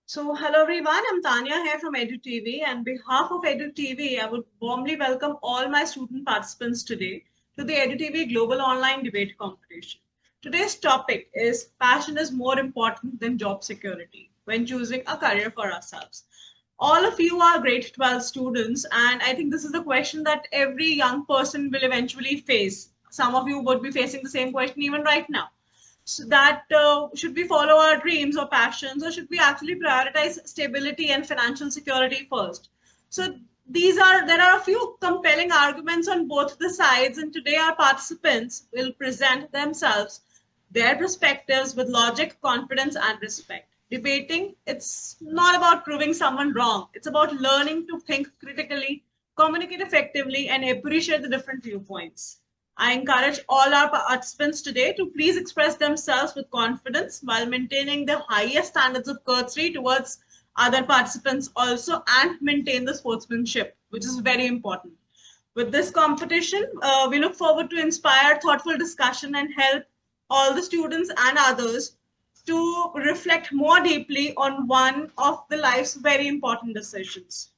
Hello everyone, I'm Tanya here from EduTV. And on behalf of EduTV, I would warmly welcome all my student participants today to the EduTV Global Online Debate Competition. Today's topic is passion is more important than job security when choosing a career for ourselves. All of you are grade 12 students, and I think this is a question that every young person will eventually face. Some of you would be facing the same question even right now. So that should we follow our dreams or passions, or should we actually prioritize stability and financial security first? So there are a few compelling arguments on both the sides, and today our participants will present themselves, their perspectives with logic, confidence, and respect. Debating, it's not about proving someone wrong. It's about learning to think critically, communicate effectively, and appreciate the different viewpoints. I encourage all our participants today to please express themselves with confidence while maintaining the highest standards of courtesy towards other participants also, and maintain the sportsmanship, which is very important. With this competition, we look forward to inspire thoughtful discussion and help all the students and others to reflect more deeply on one of the life's very important decisions.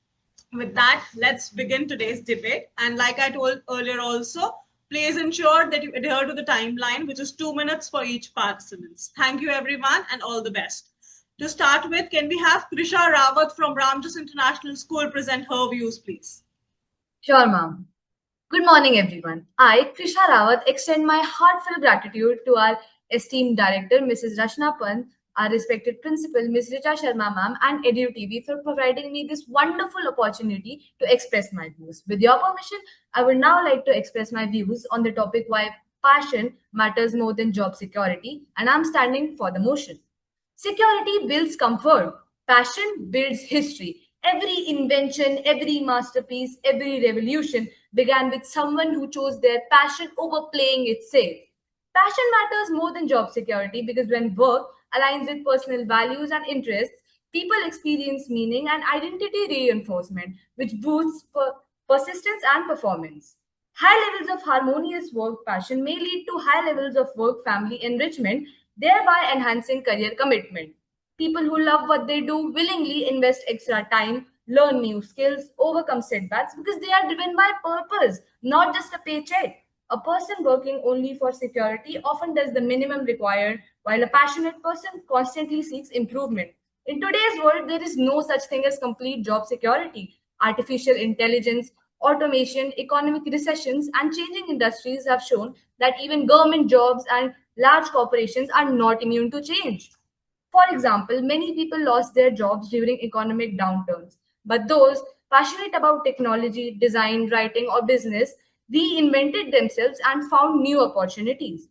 With that, let's begin today's debate. And like I told earlier also, please ensure that you adhere to the timeline, which is 2 minutes for each participant. Thank you, everyone, and all the best. To start with, can we have Krisha Rawat from Ramjas International School present her views, please? Sure, ma'am. Good morning, everyone. I, Krisha Rawat, extend my heartfelt gratitude to our esteemed director, Mrs. Rashna Pant, our respected principal, Ms. Richa Sharma ma'am, and EDU TV for providing me this wonderful opportunity to express my views. With your permission, I would now like to express my views on the topic why passion matters more than job security, and I'm standing for the motion. Security builds comfort. Passion builds history. Every invention, every masterpiece, every revolution began with someone who chose their passion over playing it safe. Passion matters more than job security because when work aligns with personal values and interests, people experience meaning and identity reinforcement, which boosts persistence and performance. High levels of harmonious work passion may lead to high levels of work family enrichment, thereby enhancing career commitment. People who love what they do willingly invest extra time, learn new skills, overcome setbacks because they are driven by purpose, not just a paycheck. A person working only for security often does the minimum required, while a passionate person constantly seeks improvement. In today's world, there is no such thing as complete job security. Artificial intelligence, automation, economic recessions, and changing industries have shown that even government jobs and large corporations are not immune to change. For example, many people lost their jobs during economic downturns, but those passionate about technology, design, writing, or business reinvented themselves and found new opportunities.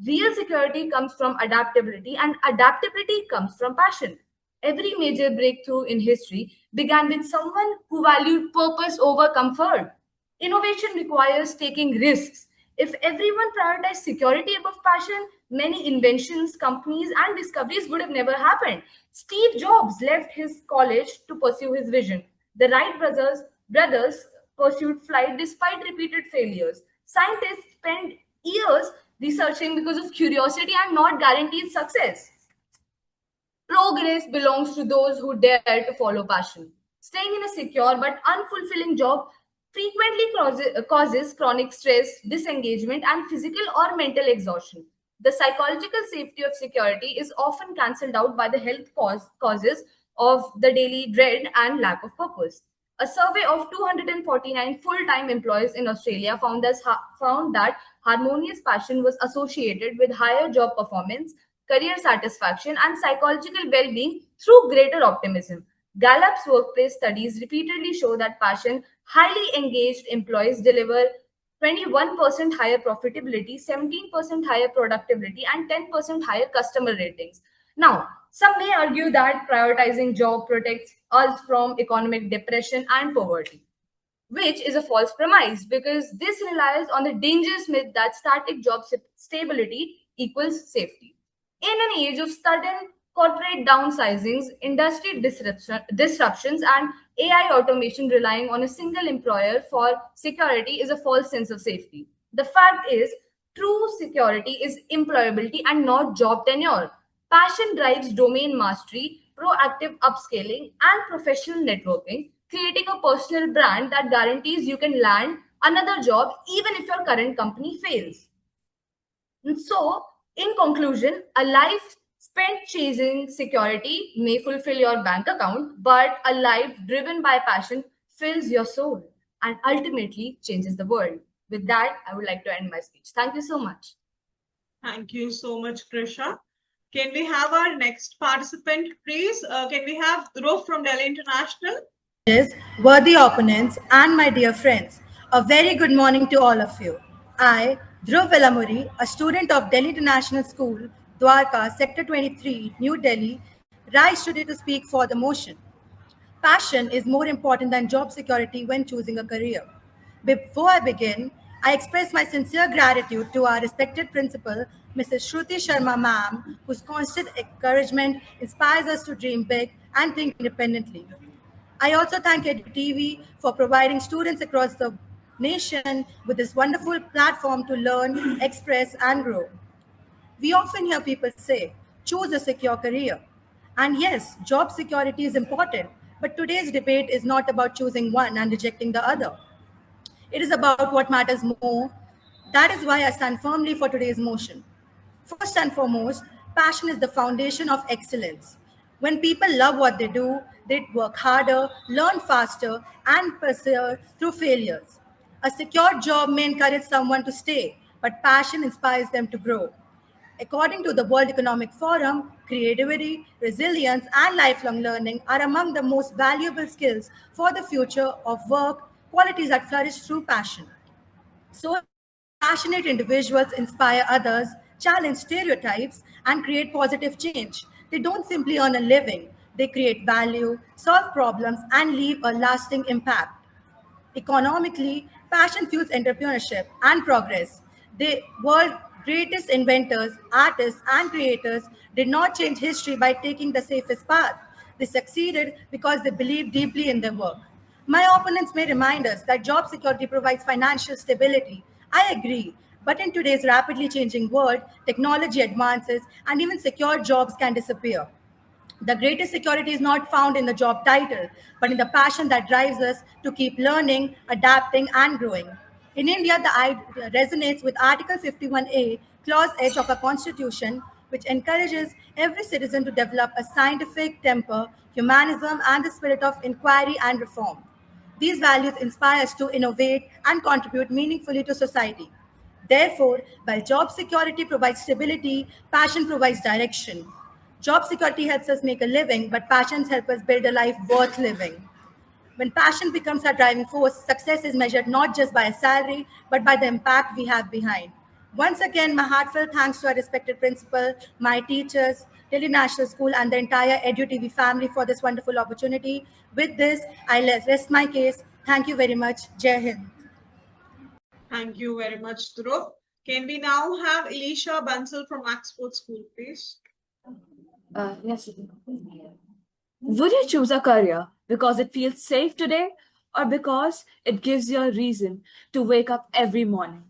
Real security comes from adaptability, and adaptability comes from passion. Every major breakthrough in history began with someone who valued purpose over comfort. Innovation requires taking risks. If everyone prioritized security above passion, many inventions, companies, and discoveries would have never happened. Steve Jobs left his college to pursue his vision. The Wright brothers pursued flight despite repeated failures. Scientists spent years researching because of curiosity and not guaranteed success. Progress belongs to those who dare to follow passion. Staying in a secure but unfulfilling job frequently causes chronic stress, disengagement, and physical or mental exhaustion. The psychological safety of security is often cancelled out by the causes of the daily dread and lack of purpose. A survey of 249 full-time employees in Australia found that harmonious passion was associated with higher job performance, career satisfaction, and psychological well-being through greater optimism. Gallup's workplace studies repeatedly show that passion highly engaged employees deliver 21% higher profitability, 17% higher productivity, and 10% higher customer ratings. Now, some may argue that prioritizing job protects us from economic depression and poverty, which is a false premise because this relies on the dangerous myth that static job stability equals safety. In an age of sudden corporate downsizings, industry disruptions, and AI automation relying on a single employer for security is a false sense of safety. The fact is, true security is employability and not job tenure. Passion drives domain mastery, proactive upscaling, and professional networking, creating a personal brand that guarantees you can land another job even if your current company fails. And so, in conclusion, a life spent chasing security may fulfill your bank account, but a life driven by passion fills your soul and ultimately changes the world. With that, I would like to end my speech. Thank you so much. Thank you so much, Krisha. Can we have our next participant, please? Can we have Dhruv from Delhi International? Judges, worthy opponents, and my dear friends, a very good morning to all of you. I, Dhruv Velamuri, a student of Delhi International School, Dwarka, Sector 23, New Delhi, rise today to speak for the motion. Passion is more important than job security when choosing a career. Before I begin, I express my sincere gratitude to our respected principal, Mrs. Shruti Sharma ma'am, whose constant encouragement inspires us to dream big and think independently. I also thank EduTV for providing students across the nation with this wonderful platform to learn, express, and grow. We often hear people say, choose a secure career. And yes, job security is important, but today's debate is not about choosing one and rejecting the other. It is about what matters more. That is why I stand firmly for today's motion. First and foremost, passion is the foundation of excellence. When people love what they work harder, learn faster, and persevere through failures. A secure job may encourage someone to stay, but passion inspires them to grow. According to the World Economic Forum, creativity, resilience, and lifelong learning are among the most valuable skills for the future of work, qualities that flourish through passion. So, passionate individuals inspire others, challenge stereotypes, and create positive change. They don't simply earn a living, they create value, solve problems, and leave a lasting impact. Economically, passion fuels entrepreneurship and progress. The world's greatest inventors, artists, and creators did not change history by taking the safest path. They succeeded because they believed deeply in their work. My opponents may remind us that job security provides financial stability. I agree. But in today's rapidly changing world, technology advances and even secure jobs can disappear. The greatest security is not found in the job title, but in the passion that drives us to keep learning, adapting, and growing. In India, the idea resonates with Article 51A, Clause H of our Constitution, which encourages every citizen to develop a scientific temper, humanism, and the spirit of inquiry and reform. These values inspire us to innovate and contribute meaningfully to society. Therefore, while job security provides stability, passion provides direction. Job security helps us make a living, but passions help us build a life worth living. When passion becomes our driving force, success is measured not just by a salary, but by the impact we have behind. Once again, my heartfelt thanks to our respected principal, my teachers, Delhi National School, and the entire EduTV family for this wonderful opportunity. With this, I rest my case. Thank you very much. Jai Hind. Thank you very much, Dhruv. Can we now have Elisha Bansal from Oxford School, please? Yes. Would you choose a career because it feels safe today or because it gives you a reason to wake up every morning?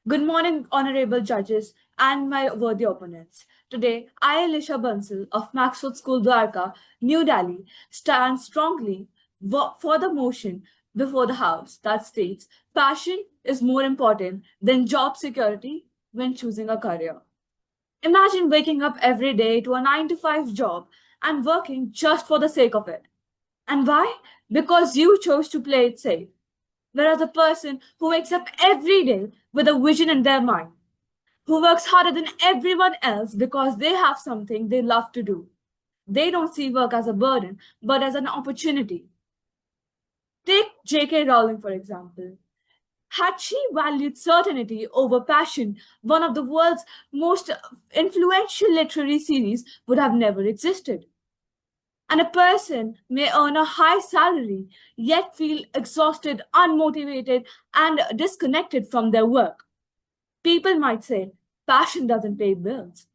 Good morning, honorable judges and my worthy opponents. Today, I, Elisha Bansal of Maxwell School, Dwarka, New Delhi, stand strongly for the motion before the House that states passion is more important than job security when choosing a career. Imagine waking up every day to a 9 to 5 job and working just for the sake of it. And why? Because you chose to play it safe. Whereas a person who wakes up every day with a vision in their mind, who works harder than everyone else because they have something they love to do. They don't see work as a burden, but as an opportunity. Take J.K. Rowling, for example. Had she valued certainty over passion, one of the world's most influential literary series would have never existed. And a person may earn a high salary, yet feel exhausted, unmotivated, and disconnected from their work. People might say, passion doesn't pay bills.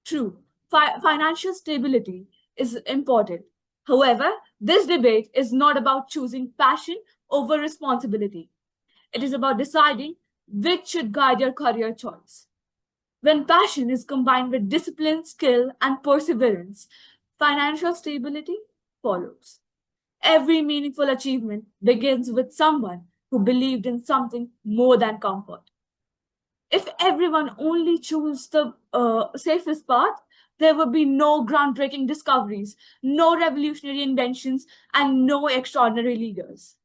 True, financial stability is important. However, this debate is not about choosing passion over responsibility. It is about deciding which should guide your career choice. When passion is combined with discipline, skill, and perseverance, financial stability follows. Every meaningful achievement begins with someone who believed in something more than comfort. If everyone only chose the safest path, there would be no groundbreaking discoveries, no revolutionary inventions, and no extraordinary leaders.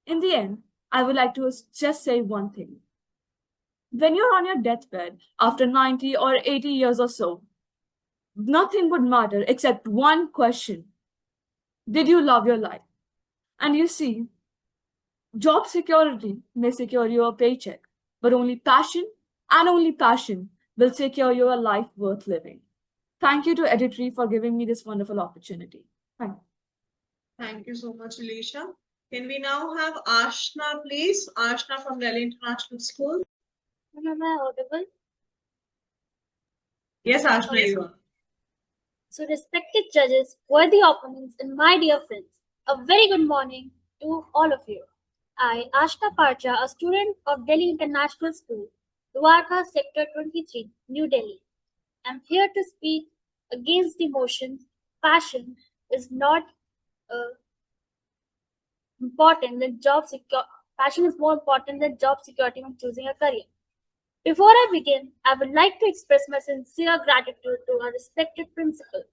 In the end, I would like to just say one thing. When you're on your deathbed after 90 or 80 years or so, nothing would matter except one question: did you love your life? And you see, job security may secure you a paycheck, but only passion and only passion will secure you a life worth living. Thank you to Editry for giving me this wonderful opportunity. Thank you. Thank you so much, Alicia. Can we now have Ashna, please? Ashna from Delhi International School. Am I audible? Yes, Ashna, you are. So, respected judges, worthy opponents, and my dear friends, a very good morning to all of you. I, Ashna Parcha, a student of Delhi International School, Dwarka Sector 23, New Delhi, am here to speak against the motion passion is not uh, important than job secure. Passion is more important than job security when choosing a career. Before I begin, I would like to express my sincere gratitude to our respected principal,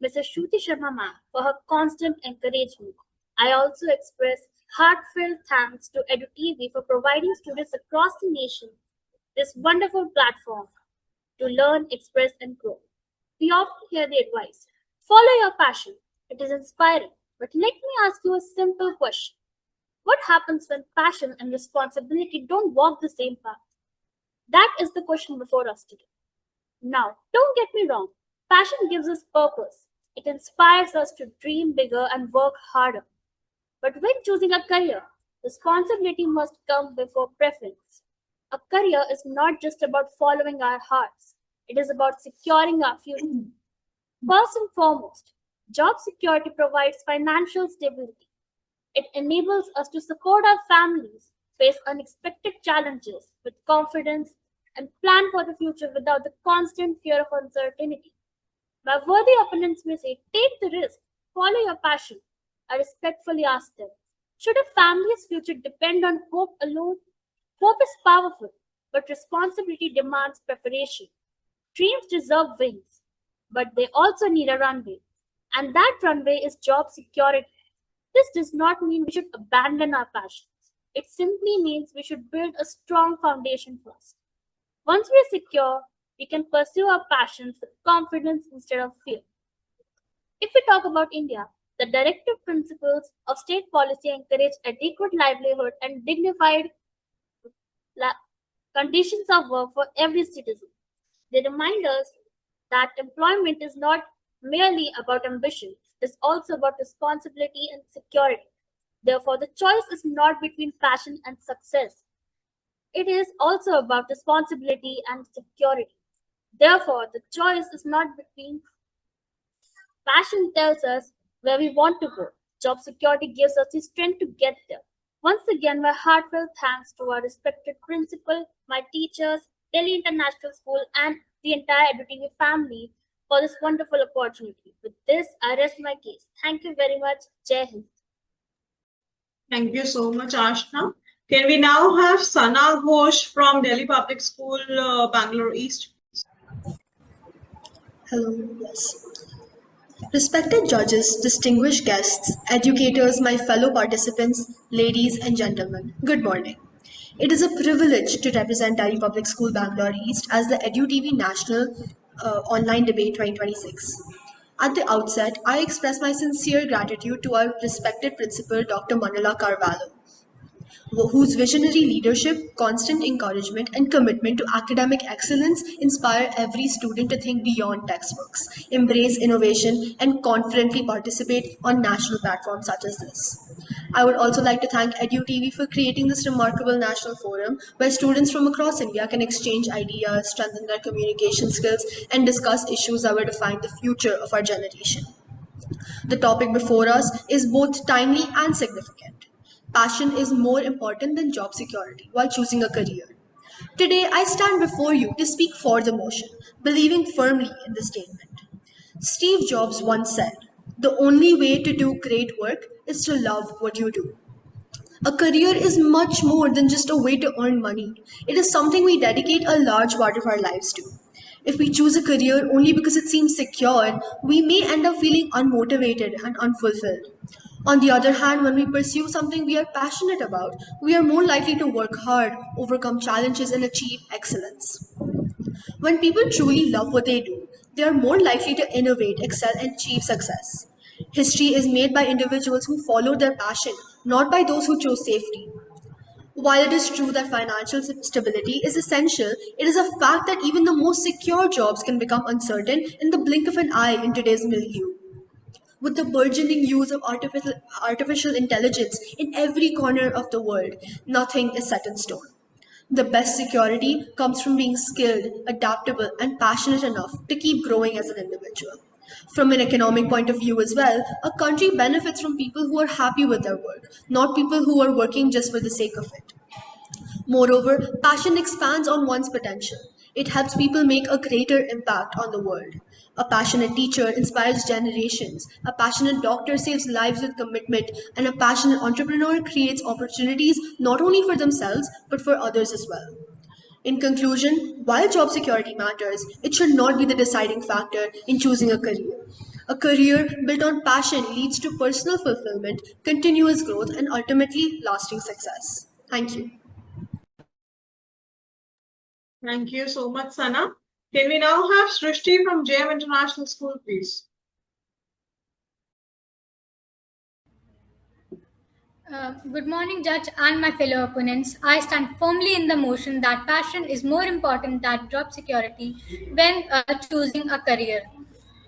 Mrs. Shruti Sharma ma'am, for her constant encouragement. I also express heartfelt thanks to EduTV for providing students across the nation this wonderful platform to learn, express, and grow. We often hear the advice: follow your passion. It is inspiring. But let me ask you a simple question. What happens when passion and responsibility don't walk the same path? That is the question before us today. Now, don't get me wrong, passion gives us purpose. It inspires us to dream bigger and work harder. But when choosing a career, responsibility must come before preference. A career is not just about following our hearts, it is about securing our future. First and foremost, job security provides financial stability. It enables us to support our families, face unexpected challenges with confidence, and plan for the future without the constant fear of uncertainty. My worthy opponents may say, take the risk, follow your passion. I respectfully ask them, should a family's future depend on hope alone? Hope is powerful, but responsibility demands preparation. Dreams deserve wings, but they also need a runway. And that runway is job security. This does not mean we should abandon our passions. It simply means we should build a strong foundation first. Once we are secure, we can pursue our passions with confidence instead of fear. If we talk about India, the directive principles of state policy encourage adequate livelihood and dignified conditions of work for every citizen. They remind us that employment is not merely about ambition, it is also about responsibility and security. Therefore, the choice is not between passion and success. It is also about responsibility and security. Therefore, the choice is not between passion tells us where we want to go. Job security gives us the strength to get there. Once again, my heartfelt thanks to our respected principal, my teachers, Delhi International School, and the entire EduTV family for this wonderful opportunity. With this, I rest my case. Thank you very much. Jai Hind. Thank you so much, Ashna. Can we now have Sana Ghosh from Delhi Public School, Bangalore East? Hello, yes. Respected judges, distinguished guests, educators, my fellow participants, ladies and gentlemen, good morning. It is a privilege to represent Delhi Public School Bangalore East as the EduTV National Online Debate 2026. At the outset, I express my sincere gratitude to our respected principal, Dr. Manila Carvalho, whose visionary leadership, constant encouragement, and commitment to academic excellence inspire every student to think beyond textbooks, embrace innovation, and confidently participate on national platforms such as this. I would also like to thank EduTV for creating this remarkable national forum where students from across India can exchange ideas, strengthen their communication skills, and discuss issues that will define the future of our generation. The topic before us is both timely and significant. Passion is more important than job security while choosing a career. Today, I stand before you to speak for the motion, believing firmly in the statement. Steve Jobs once said, "The only way to do great work is to love what you do." A career is much more than just a way to earn money. It is something we dedicate a large part of our lives to. If we choose a career only because it seems secure, we may end up feeling unmotivated and unfulfilled. On the other hand, when we pursue something we are passionate about, we are more likely to work hard, overcome challenges, and achieve excellence. When people truly love what they do, they are more likely to innovate, excel, and achieve success. History is made by individuals who followed their passion, not by those who chose safety. While it is true that financial stability is essential, it is a fact that even the most secure jobs can become uncertain in the blink of an eye in today's milieu. With the burgeoning use of artificial intelligence in every corner of the world, nothing is set in stone. The best security comes from being skilled, adaptable, and passionate enough to keep growing as an individual. From an economic point of view as well, a country benefits from people who are happy with their work, not people who are working just for the sake of it. Moreover, passion expands on one's potential. It helps people make a greater impact on the world. A passionate teacher inspires generations. A passionate doctor saves lives with commitment. And a passionate entrepreneur creates opportunities not only for themselves, but for others as well. In conclusion, while job security matters, it should not be the deciding factor in choosing a career. A career built on passion leads to personal fulfillment, continuous growth, and ultimately lasting success. Thank you. Thank you so much, Sana. Can we now have Srishti from JM International School, please? Good morning, Judge, and my fellow opponents. I stand firmly in the motion that passion is more important than job security when choosing a career.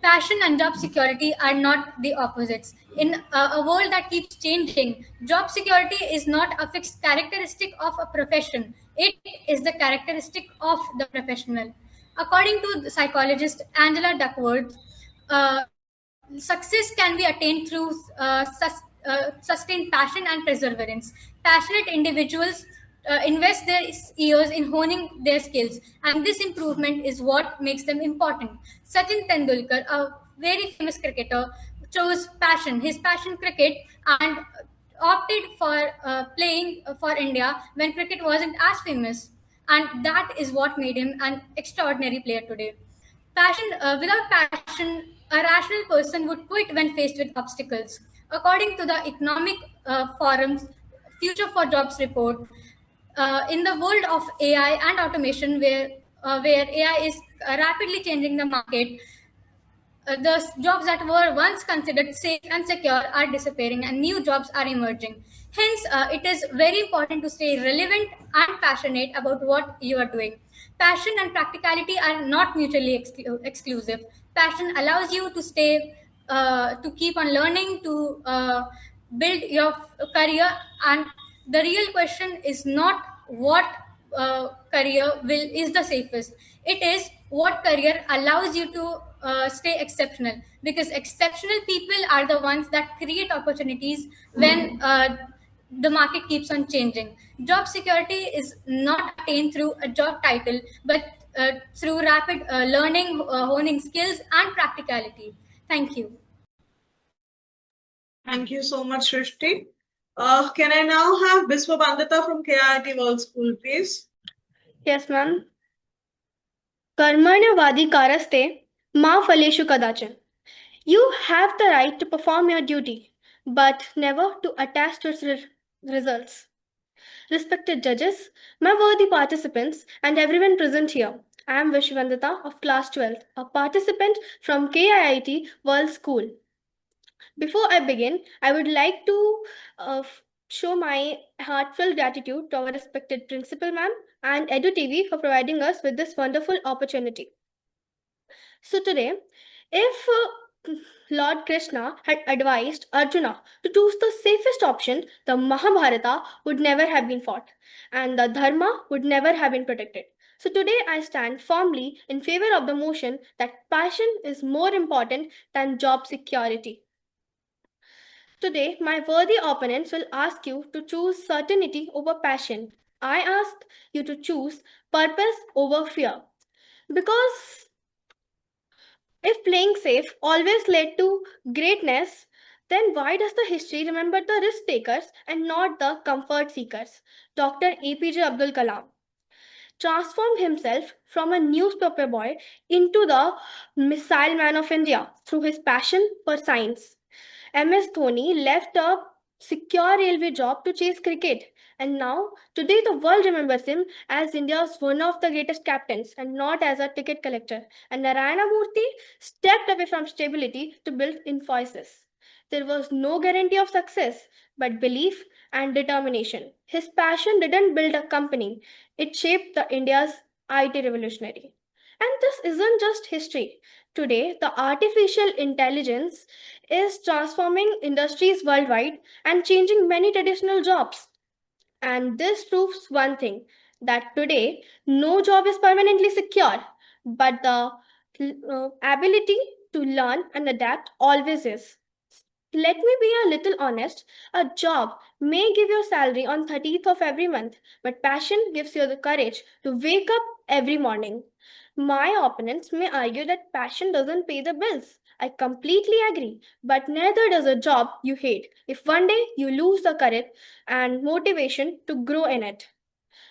Passion and job security are not the opposites. In a world that keeps changing, job security is not a fixed characteristic of a profession, it is the characteristic of the professional. According to the psychologist Angela Duckworth, success can be attained through sustained passion and perseverance. Passionate individuals invest their years in honing their skills, and this improvement is what makes them important. Sachin Tendulkar, a very famous cricketer, chose passion, his passion cricket, and opted for playing for India when cricket wasn't as famous. And that is what made him an extraordinary player today. Without passion, a rational person would quit when faced with obstacles. According to the Economic Forum's Future for Jobs report, in the world of AI and automation, where AI is rapidly changing the market, the jobs that were once considered safe and secure are disappearing and new jobs are emerging. Hence, it is very important to stay relevant and passionate about what you are doing. Passion and practicality are not mutually exclusive. Passion allows you to to keep on learning, to build your career, and the real question is not what career will is the safest. It is what career allows you to stay exceptional, because exceptional people are the ones that create opportunities when the market keeps on changing. Job security is not attained through a job title, but through rapid learning, honing skills, and practicality. Thank you. Thank you so much, Srishti. Can I now have Biswa Bandita from KIIT World School, please? Yes, ma'am. Karmanyavadi karaste ma phaleshu kadachan. You have the right to perform your duty, but never to attach to its results. Respected judges, my worthy participants, and everyone present here, I am Vishwandita of Class 12, a participant from KIIT World School. Before I begin, I would like to show my heartfelt gratitude to our respected principal ma'am and EduTV for providing us with this wonderful opportunity. So today, if Lord Krishna had advised Arjuna to choose the safest option, the Mahabharata would never have been fought and the Dharma would never have been protected. So today I stand firmly in favor of the motion that passion is more important than job security. Today, my worthy opponents will ask you to choose certainty over passion. I ask you to choose purpose over fear. Because if playing safe always led to greatness, then why does the history remember the risk takers and not the comfort seekers? Dr. APJ Abdul Kalam transformed himself from a newspaper boy into the missile man of India through his passion for science. MS Dhoni left a secure railway job to chase cricket. And now, today, the world remembers him as India's one of the greatest captains and not as a ticket collector. And Narayana Murthy stepped away from stability to build Infosys. There was no guarantee of success, but belief and determination. His passion didn't build a company, it shaped the India's IT revolutionary. And this isn't just history. Today, the artificial intelligence is transforming industries worldwide and changing many traditional jobs. And this proves one thing, that today no job is permanently secure, but the ability to learn and adapt always is. Let me be a little honest. A job may give you salary on 30th of every month, but passion gives you the courage to wake up every morning. My opponents may argue that passion doesn't pay the bills. I completely agree, but neither does a job you hate if one day you lose the courage and motivation to grow in it.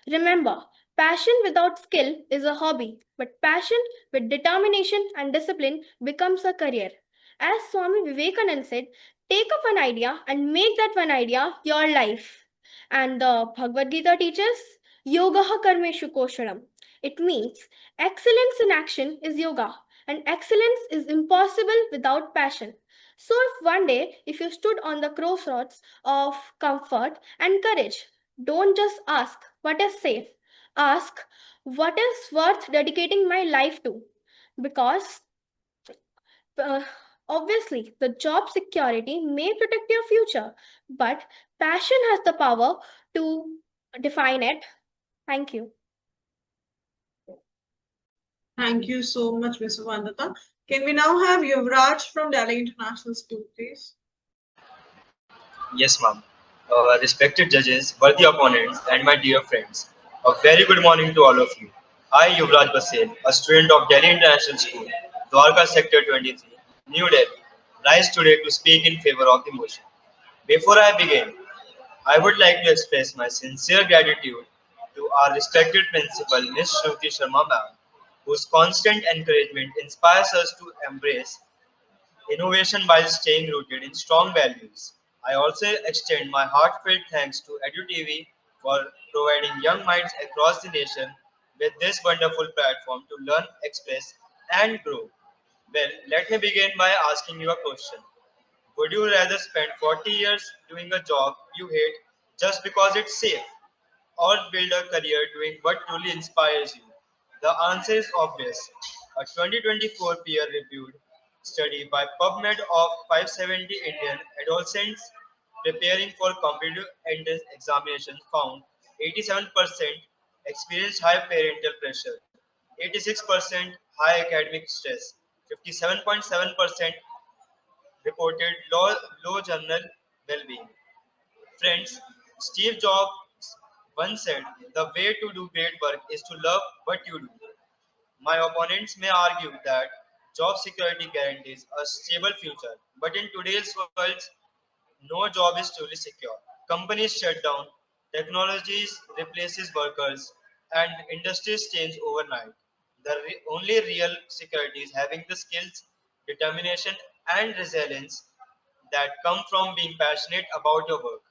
Remember, passion without skill is a hobby, but passion with determination and discipline becomes a career. As Swami Vivekananda said, take up one idea and make that one idea your life. And the Bhagavad Gita teaches Yogaha Karmeshu Koshanam. It means excellence in action is yoga, and excellence is impossible without passion. So, if one day, if you stood on the crossroads of comfort and courage, don't just ask what is safe, ask what is worth dedicating my life to. Because uh, obviously, the job security may protect your future, but passion has the power to define it. Thank you. Thank you so much, Ms. Vandita. Can we now have Yuvraj from Delhi International School, please? Yes, ma'am. Respected judges, worthy opponents, and my dear friends, a very good morning to all of you. I, Yuvraj Basil, a student of Delhi International School, Dwarka Sector 23, New Delhi, rise today to speak in favor of the motion. Before I begin, I would like to express my sincere gratitude to our respected principal, Ms. Shruti Sharma ma'am, whose constant encouragement inspires us to embrace innovation while staying rooted in strong values. I also extend my heartfelt thanks to EduTV for providing young minds across the nation with this wonderful platform to learn, express, and grow. Well, let me begin by asking you a question. Would you rather spend 40 years doing a job you hate just because it's safe, or build a career doing what truly inspires you? The answer is obvious. A 2024 peer-reviewed study by PubMed of 570 Indian adolescents preparing for competitive entrance examinations found 87% experienced high parental pressure, 86% high academic stress, 57.7% reported low general well-being. Friends, Steve Jobs once said, "The way to do great work is to love what you do." My opponents may argue that job security guarantees a stable future, but in today's world, no job is truly secure. Companies shut down, technologies replaces workers, and industries change overnight. The only real security is having the skills, determination, and resilience that come from being passionate about your work.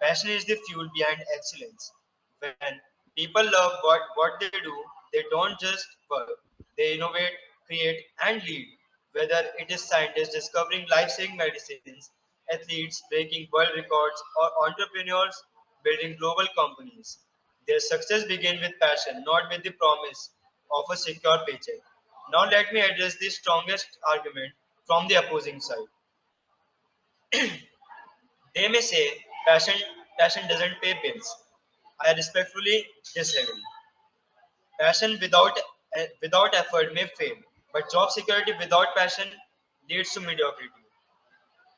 Passion is the fuel behind excellence. When people love what they do, they don't just work, they innovate, create, and lead. Whether it is scientists discovering life saving medicines, athletes breaking world records, or entrepreneurs building global companies, their success begins with passion, not with the promise of a secure paycheck. Now, let me address the strongest argument from the opposing side. They may say passion doesn't pay bills. I respectfully disagree. Passion without effort may fail, but job security without passion leads to mediocrity.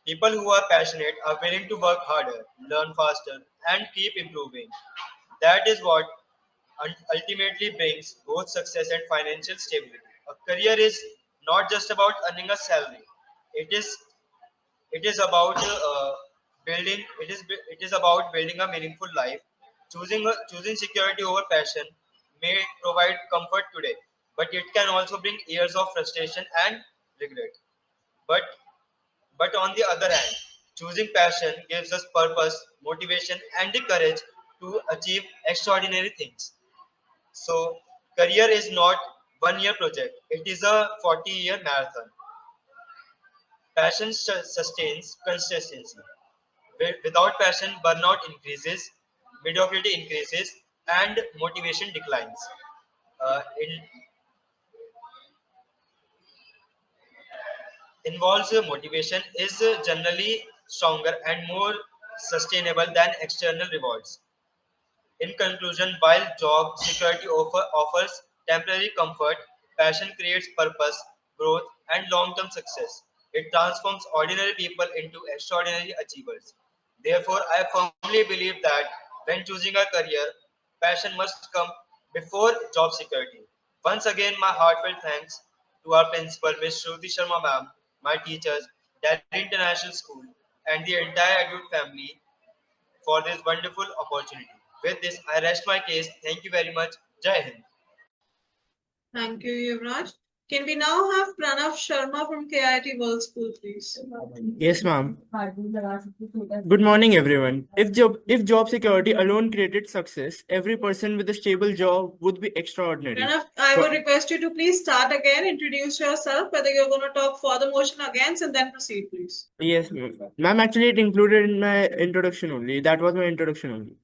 People who are passionate are willing to work harder, learn faster, and keep improving. That is what ultimately brings both success and financial stability. A career is not just about earning a salary. It is it is about building. It is about building a meaningful life. Choosing security over passion may provide comfort today, but it can also bring years of frustration and regret. But but on the other hand, choosing passion gives us purpose, motivation, and the courage to achieve extraordinary things. So, career is not 1 year project; it is a 40-year marathon. Passion sustains consistency. Without passion, burnout increases, mediocrity increases, and motivation declines. In involves motivation is generally stronger and more sustainable than external rewards. In conclusion, while job security offers temporary comfort, passion creates purpose, growth, and long-term success. It transforms ordinary people into extraordinary achievers. Therefore, I firmly believe that when choosing a career, passion must come before job security. Once again, my heartfelt thanks to our principal, Ms. Shruti Sharma ma'am, my teachers, Delhi International School, and the entire Edu family for this wonderful opportunity. With this, I rest my case. Thank you very much. Jai Hind. Thank you, Yuvraj. Can we now have Pranav Sharma from KIT World School, please? Yes, ma'am. Good morning, everyone. If job security alone created success, every person with a stable job would be extraordinary. Pranav, I would request you to please start again, introduce yourself, whether you're going to talk for the motion against, and then proceed, please. Yes, ma'am. Ma'am, actually, it included in my introduction only. That was my introduction only.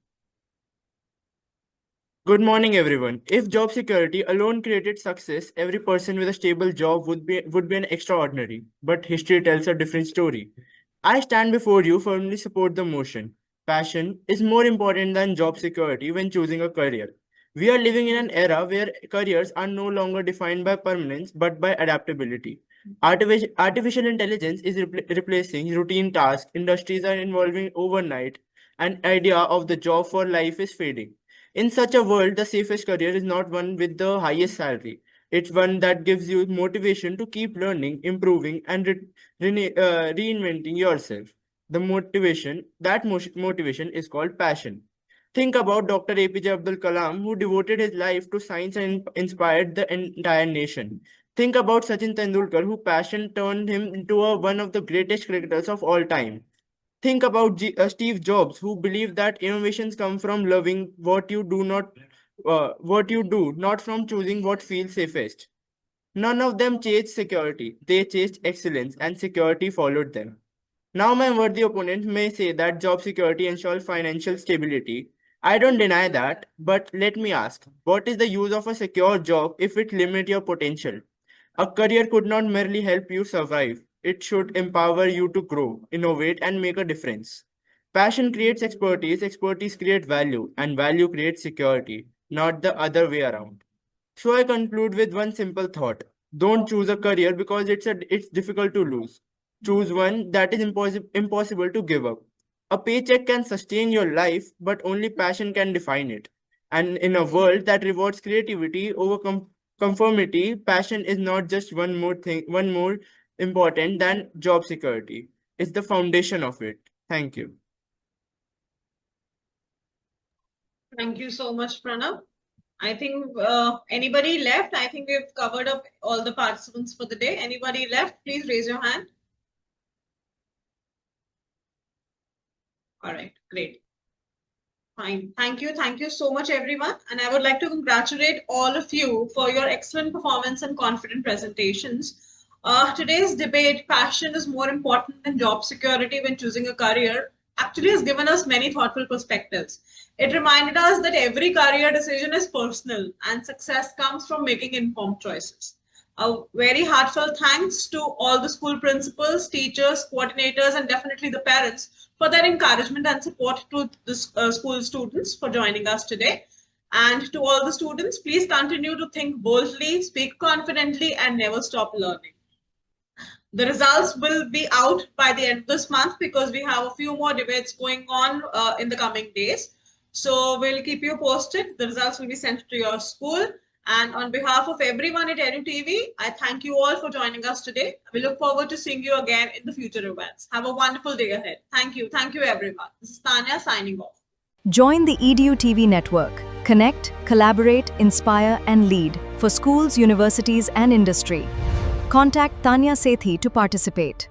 Good morning, everyone. If job security alone created success, every person with a stable job would be an extraordinary. But history tells a different story. I stand before you firmly support the motion. Passion is more important than job security when choosing a career. We are living in an era where careers are no longer defined by permanence but by adaptability. Artificial intelligence is replacing routine tasks, industries are evolving overnight, and idea of the job for life is fading. In such a world, the safest career is not one with the highest salary. It's one that gives you motivation to keep learning, improving, and reinventing yourself. Motivation is called passion. Think about Dr. APJ Abdul Kalam, who devoted his life to science and inspired the entire nation. Think about Sachin Tendulkar, whose passion turned him into one of the greatest cricketers of all time. Think about Steve Jobs, who believed that innovations come from loving what you do, not from choosing what feels safest. None of them chased security; they chased excellence, and security followed them. Now, my worthy opponent may say that job security ensures financial stability. I don't deny that, but let me ask: what is the use of a secure job if it limits your potential? A career could not merely help you survive, it should empower you to grow, innovate, and make a difference. Passion creates expertise creates value, and value creates security, not the other way around. So I conclude with one simple thought. Don't choose a career because it's difficult to lose. Choose one that is impossible to give up. A paycheck can sustain your life, but only passion can define it. And in a world that rewards creativity over conformity, passion is not just one more important than job security. It's the foundation of it. Thank you. Thank you so much, Pranav. I think anybody left? I think we've covered up all the participants for the day. Anybody left? Please raise your hand. All right, great. Fine. Thank you. Thank you so much, everyone. And I would like to congratulate all of you for your excellent performance and confident presentations. Today's debate, passion is more important than job security when choosing a career, actually has given us many thoughtful perspectives. It reminded us that every career decision is personal and success comes from making informed choices. A very heartfelt thanks to all the school principals, teachers, coordinators, and definitely the parents for their encouragement and support to the school students for joining us today. And to all the students, please continue to think boldly, speak confidently, and never stop learning. The results will be out by the end of this month because we have a few more debates going on in the coming days. So we'll keep you posted. The results will be sent to your school. And on behalf of everyone at EduTV, I thank you all for joining us today. We look forward to seeing you again in the future events. Have a wonderful day ahead. Thank you. Thank you, everyone. This is Tanya signing off. Join the EDU TV network. Connect, collaborate, inspire, and lead for schools, universities, and industry. Contact Tanya Sethi to participate.